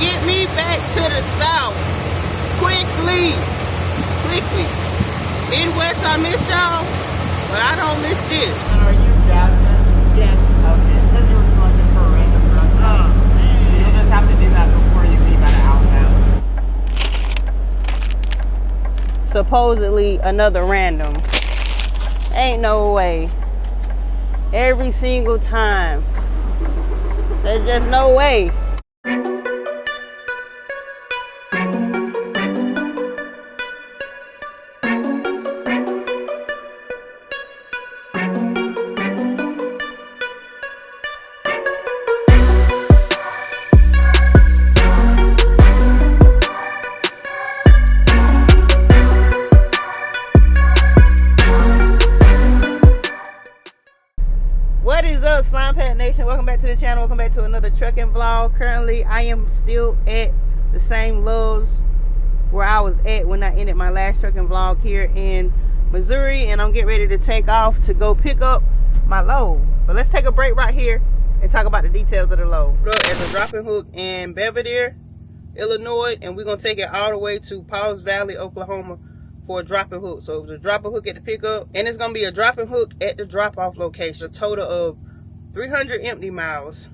Get me back to the south. Quickly. Midwest, I miss y'all, but I don't miss this. And are you Jasmine? Yeah. Okay, it says you were selected for a random drug test. Oh, man. So you'll just have to do that before you leave at outbound. Supposedly another random. Ain't no way. Every single time. There's just no way. What is up, Slimepack Nation? Welcome back to the channel. Welcome back to another trucking vlog. Currently, I am still at the same Lowe's where I was at when I ended my last trucking vlog here in Missouri, and I'm getting ready to take off to go pick up my load. But let's take a break right here and talk about the details of the load. At the dropping hook in Belvedere, Illinois, and we're gonna take it all the way to Pauls Valley, Oklahoma, for a dropping hook. So it was a dropping hook at the pickup, and it's gonna be a dropping hook at the drop-off location. A total of 300 empty miles,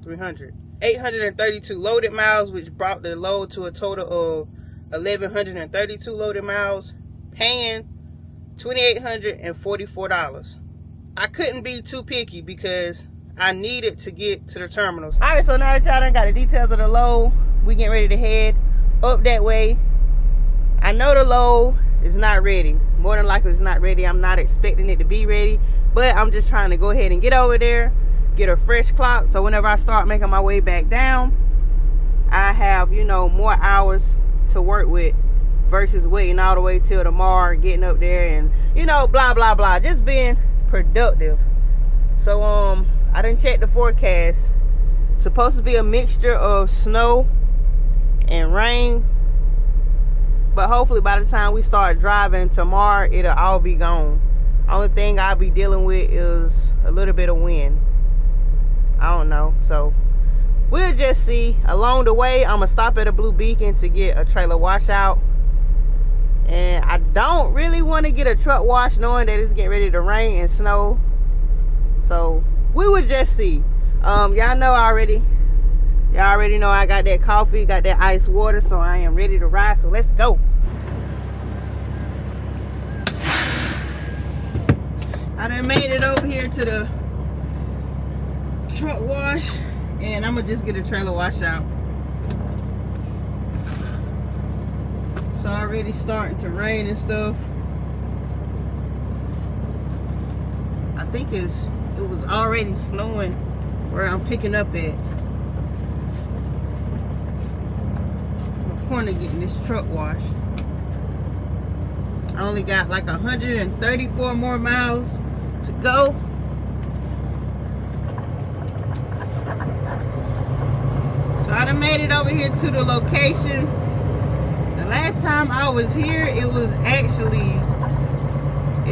832 loaded miles, which brought the load to a total of 1,132 loaded miles, paying $2,844. I couldn't be too picky because I needed to get to the terminals. All right, so now that y'all done got the details of the load, we getting ready to head up that way. I know the load is not ready. More than likely it's not ready. I'm not expecting it to be ready, but I'm just trying to go ahead and get over there, get a fresh clock, so whenever I start making my way back down, I have, you know, more hours to work with versus waiting all the way till tomorrow, getting up there and, you know, blah blah blah, just being productive. So I didn't check the forecast. Supposed to be a mixture of snow and rain, but hopefully by the time we start driving tomorrow, it'll all be gone. Only thing I'll be dealing with is a little bit of wind. I don't know, so we'll just see. Along the way, I'm gonna stop at a Blue Beacon to get a trailer washout, and I don't really want to get a truck wash knowing that it's getting ready to rain and snow, so we will just see. Y'all know already. Y'all already know I got that coffee, got that ice water, so I am ready to ride, so let's go. I done made it over here to the truck wash, and I'm gonna just get a trailer wash out. It's already starting to rain and stuff. I think it was already snowing where I'm picking up at. Of getting this truck washed. I only got like 134 more miles to go. So I done made it over here to the location. The last time I was here, it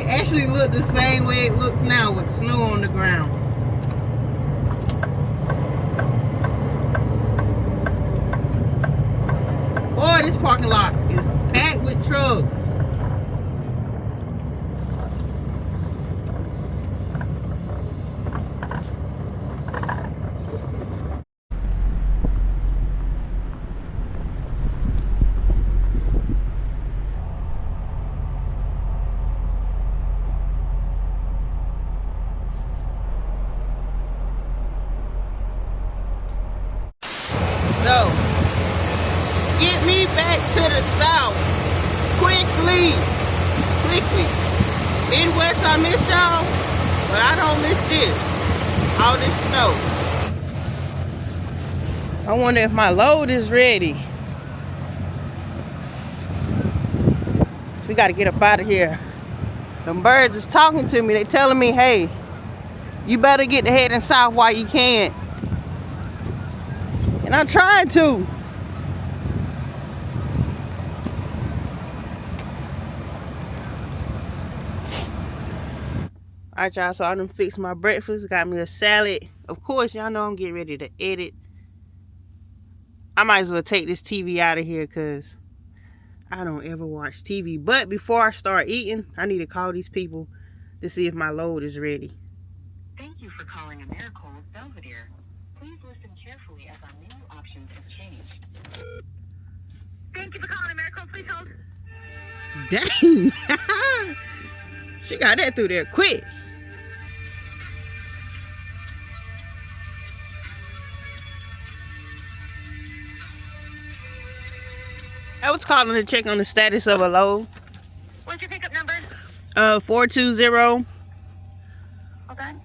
actually looked the same way it looks now with snow on the ground. Boy, this parking lot is packed with trucks. So, get me back to the south. Quickly. Midwest, I miss y'all, but I don't miss this. All this snow. I wonder if my load is ready. So we gotta get up out of here. Them birds is talking to me. They telling me, hey, you better get the heading south while you can. And I'm trying to. Alright, y'all, so I done fixed my breakfast. Got me a salad. Of course, y'all know I'm getting ready to edit. I might as well take this TV out of here because I don't ever watch TV. But before I start eating, I need to call these people to see if my load is ready. Thank you for calling Americold Belvedere. Please listen carefully as our menu options have changed. Thank you for calling Americold. Please hold. Dang. She got that through there quick. I was calling to check on the status of a load. What's your pickup number? 420. Hold on.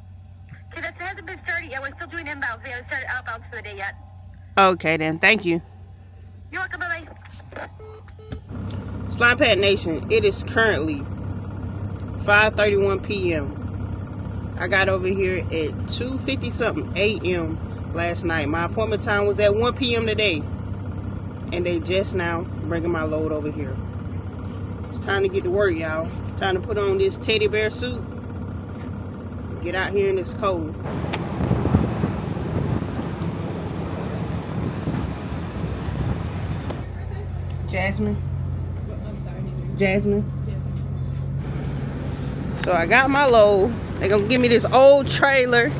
Okay, that hasn't been started yet. We're still doing inbounds. We haven't started outbounds for the day yet. Okay then, thank you. You're welcome. Bye-bye. Slimepack Nation, it is currently 5:31 p.m. I got over here at 2:50 something a.m. last night. My appointment time was at 1 p.m. today. And they just now bringing my load over here. It's time to get to work, y'all. Time to put on this teddy bear suit. Get out here in this cold. Jasmine. I'm sorry. Jasmine. So I got my load. They're gonna give me this old trailer,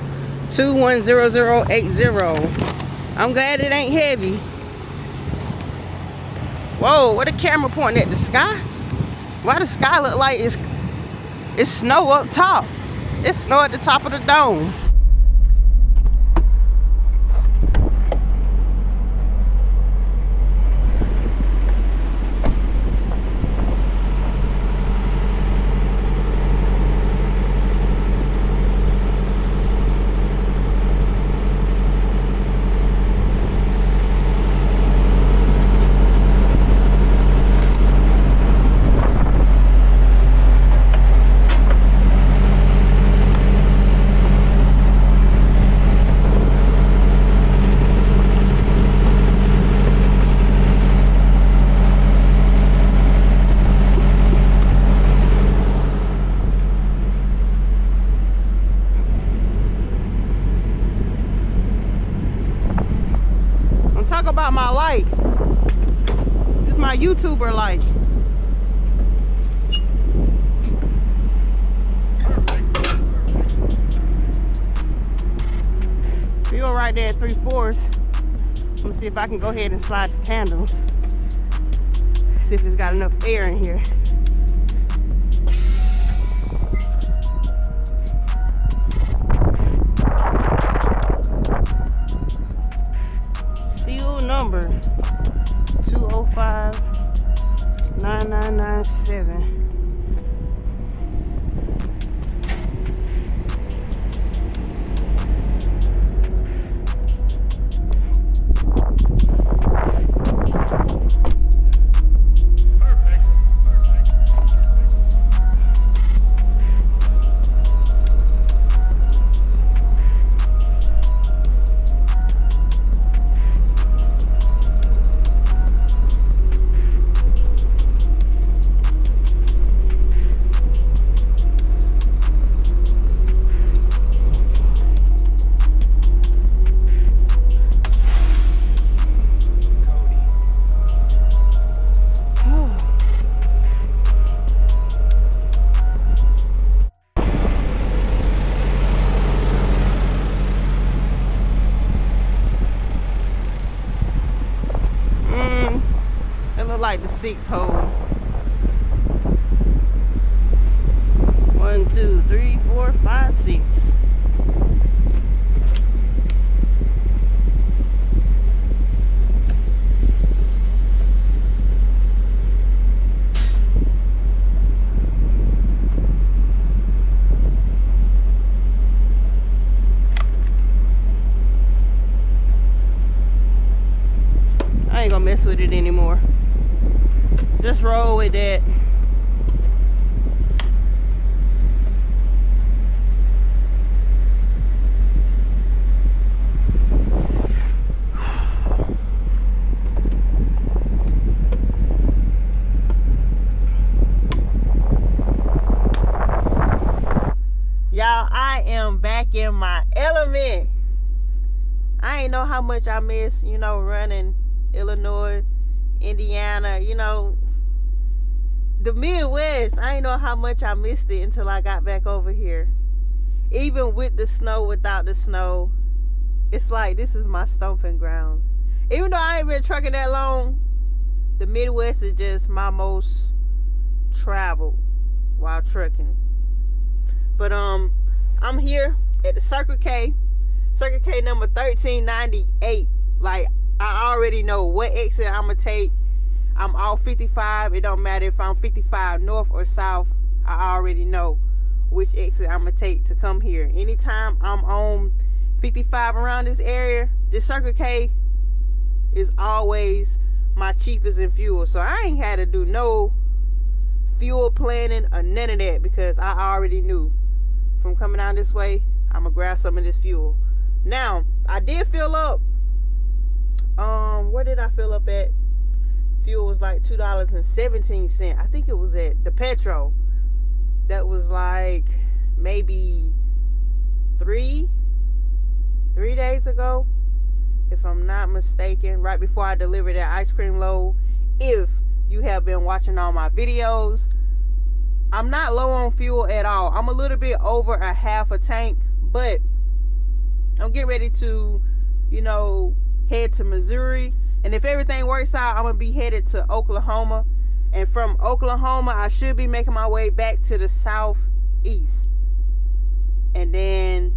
210080. I'm glad it ain't heavy. Whoa, what a camera pointing at the sky? Why the sky look like it's snow up top? It's snow at the top of the dome. Talk about my light. This is my YouTuber light. Feel right there at 3/4. I'm gonna see if I can go ahead and slide the tandems. See if it's got enough air in here. Number 205-9997. Like the 6 hole. 1, 2, 3, 4, 5, 6. I ain't gonna mess with it anymore. Just roll with that. Y'all, I am back in my element. I ain't know how much I miss, you know, running Illinois, Indiana, you know, the Midwest. I didn't know how much I missed it until I got back over here. Even with the snow, without the snow, it's like this is my stomping grounds. Even though I ain't been trucking that long, the Midwest is just my most traveled while trucking. But I'm here at the Circle K number 1398. Like, I already know what exit I'm gonna take. I'm off 55. It don't matter if I'm 55 north or south. I already know which exit I'm gonna take to come here. Anytime I'm on 55 around this area, this Circle K is always my cheapest in fuel. So I ain't had to do no fuel planning or none of that, because I already knew from coming down this way, I'm gonna grab some of this fuel. Now, I did fill up. Where did I fill up at? Fuel was like $2.17. I think it was at the Petro. That was like maybe three days ago, if I'm not mistaken, right before I delivered that ice cream load. If you have been watching all my videos, I'm not low on fuel at all. I'm a little bit over a half a tank, but I'm getting ready to, you know, head to Missouri. And if everything works out, I'm going to be headed to Oklahoma. And from Oklahoma, I should be making my way back to the southeast. And then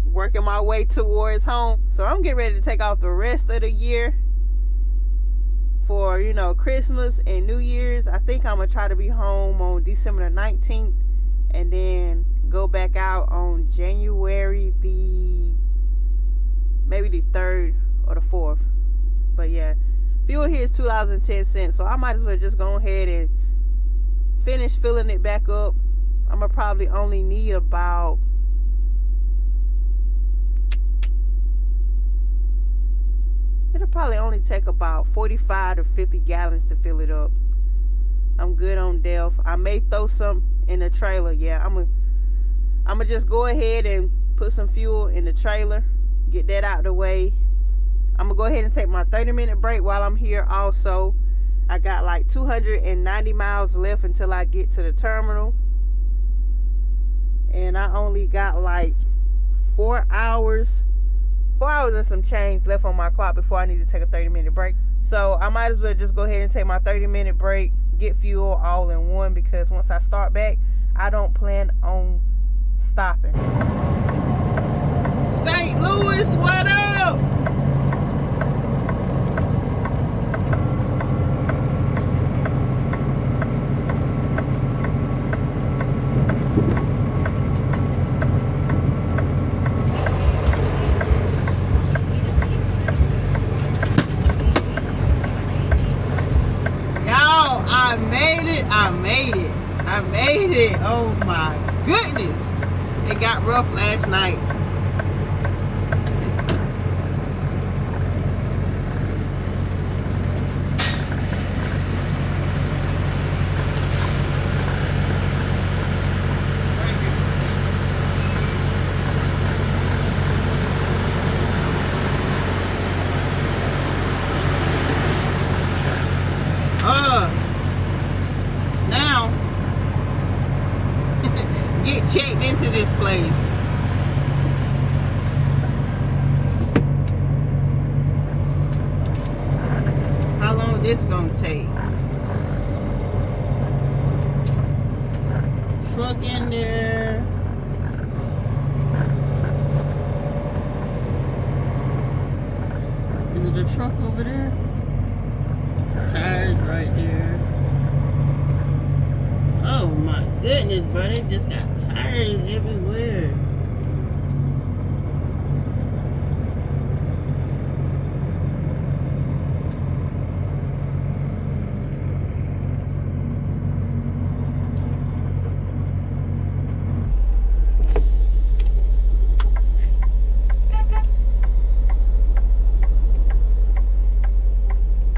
working my way towards home. So I'm getting ready to take off the rest of the year for, you know, Christmas and New Year's. I think I'm going to try to be home on December the 19th. And then go back out on January maybe the 3rd or the 4th. But yeah, fuel here is $2.10. So I might as well just go ahead and finish filling it back up. I'm going to probably only need about it'll probably only take about 45 to 50 gallons to fill it up. I'm good on DEF. I may throw some in the trailer. Yeah, I'm gonna just go ahead and put some fuel in the trailer, get that out of the way. I'm gonna go ahead and take my 30-minute break while I'm here. Also, I got like 290 miles left until I get to the terminal, and I only got like 4 hours and some change left on my clock before I need to take a 30-minute break. So I might as well just go ahead and take my 30-minute break, get fuel all in one, because once I start back, I don't plan on stopping. St. Louis, what up? I made it. Oh my goodness. It got rough last night. Now get checked into this place. How long this gonna take? Truck in there. Is it a truck over there? Tires right there. Oh my goodness, bro, they just got tires everywhere.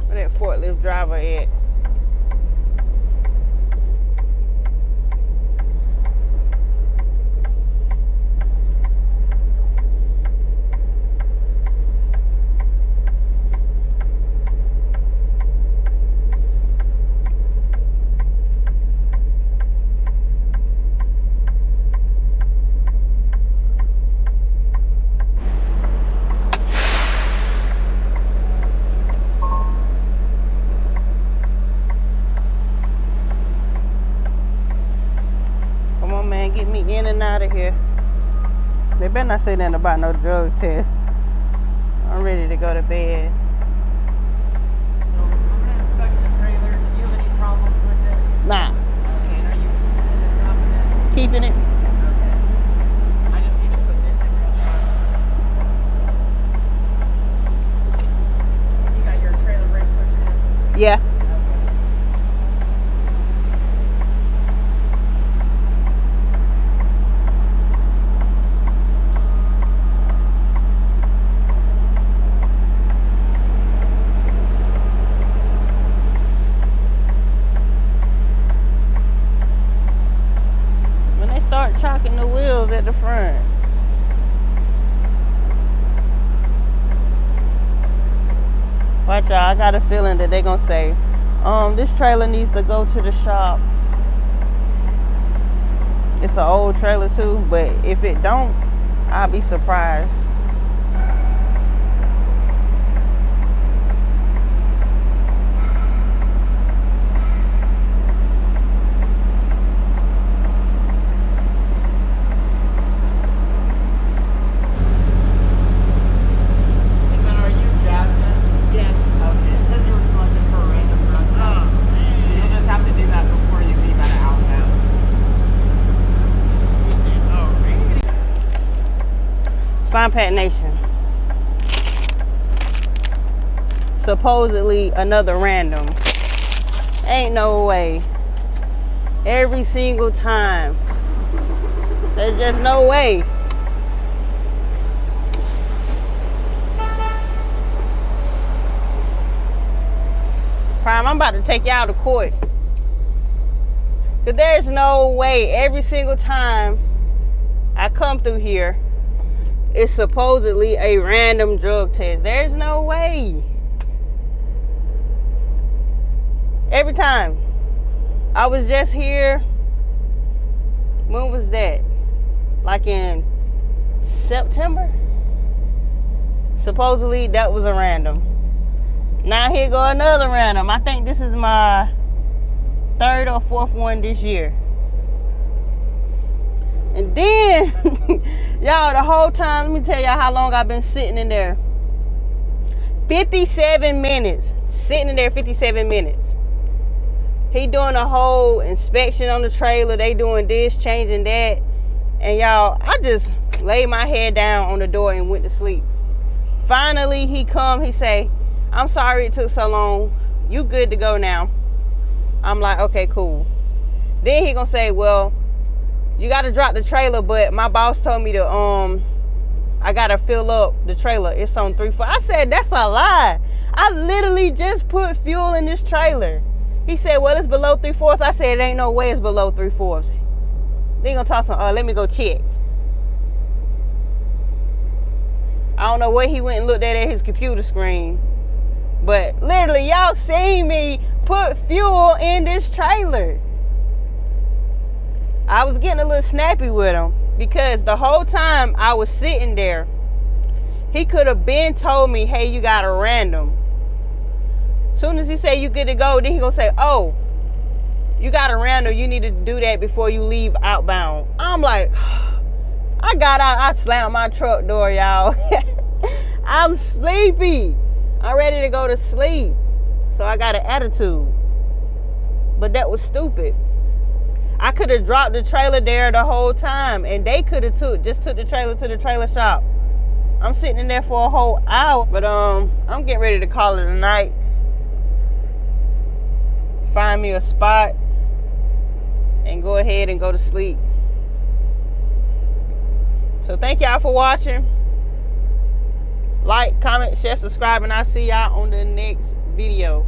Where that forklift driver at? right here. They better not say nothing about no drug test. I'm ready to go to bed. So, I'm gonna inspect the trailer. Do you have any problems with it? Nah, Okay, and are you dropping it? keeping it. Okay. I just need to put this in real fast. You got your trailer brake pushed in? Yeah. Okay. When they start chalking the wheels at the front. Watch y'all, I got a feeling that they gonna say, this trailer needs to go to the shop. It's an old trailer too, but if it don't, I'll be surprised. And then are you Jasmine? Yeah. Okay, it says you were selected for a random drug test. So you'll just have to do that before you leave out of outbound. Slimepack Nation. Supposedly another random. Ain't no way. Every single time. There's just no way. Prime, I'm about to take y'all to court. Cause there's no way every single time I come through here, it's supposedly a random drug test. There's no way. Every time. I was just here. When was that? Like in September? Supposedly that was a random. Now here go another random. I think this is my third or fourth one this year. And then, y'all, the whole time, let me tell y'all how long I've been sitting in there. 57 minutes. Sitting in there 57 minutes. He doing a whole inspection on the trailer. They doing this, changing that. And y'all, I just laid my head down on the door and went to sleep. Finally, he come, he say, I'm sorry it took so long. You good to go now. I'm like, okay, cool. Then he gonna say, well, you gotta drop the trailer, but my boss told me to, I gotta fill up the trailer. It's on 3/4. I said, that's a lie. I literally just put fuel in this trailer. He said, well, it's below 3/4. I said, it ain't no way it's below 3/4. Then he gonna talk some, let me go check. I don't know what he went and looked at his computer screen. But literally, y'all seen me put fuel in this trailer. I was getting a little snappy with him because the whole time I was sitting there, he could have been told me, hey, you got a random. Soon as he said you good to go, then he gonna say, oh, you got a random, you need to do that before you leave outbound. I'm like, I got out, I slammed my truck door, y'all. I'm sleepy. I'm ready to go to sleep. So I got an attitude. But that was stupid. I could have dropped the trailer there the whole time, and they could have just took the trailer to the trailer shop. I'm sitting in there for a whole hour. But I'm getting ready to call it a night. Find me a spot and go ahead and go to sleep. So thank y'all for watching. Like, comment, share, subscribe, and I'll see y'all on the next video.